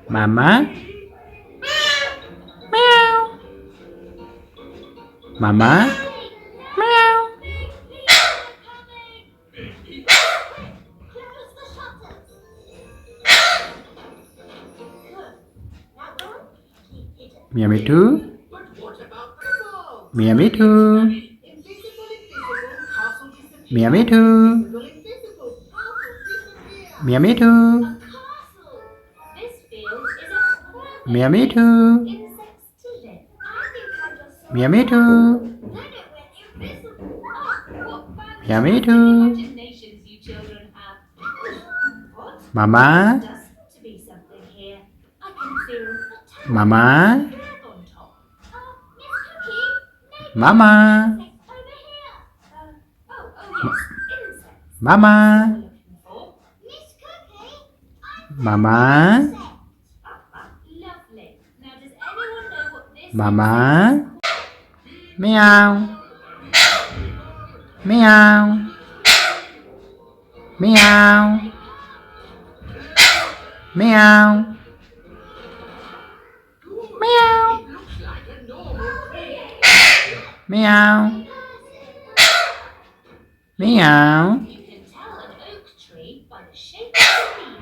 Mama. Meow. Mama. Meow. Mian Mithu. Mian Mithu. Mian Mithu. Mian Mithu. Mian Mithu. Mian Mithu. Mian Mithu. Mama. Mama. Mama. Mama. Mama. Mama. Meow. Meow. Meow. Meow. Meow. Meow. Meow.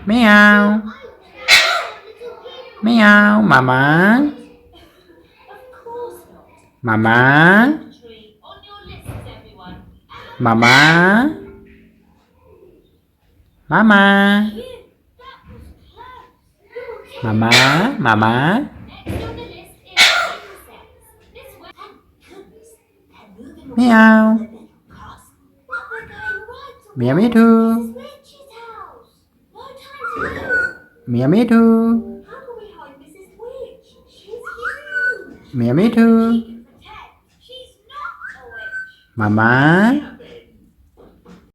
Meow. Meow. Mama. Mama. Mama. Mama. Mama. Mama. Meow. Mian Mithu. Mian Mithu. Mian Mithu. Mama.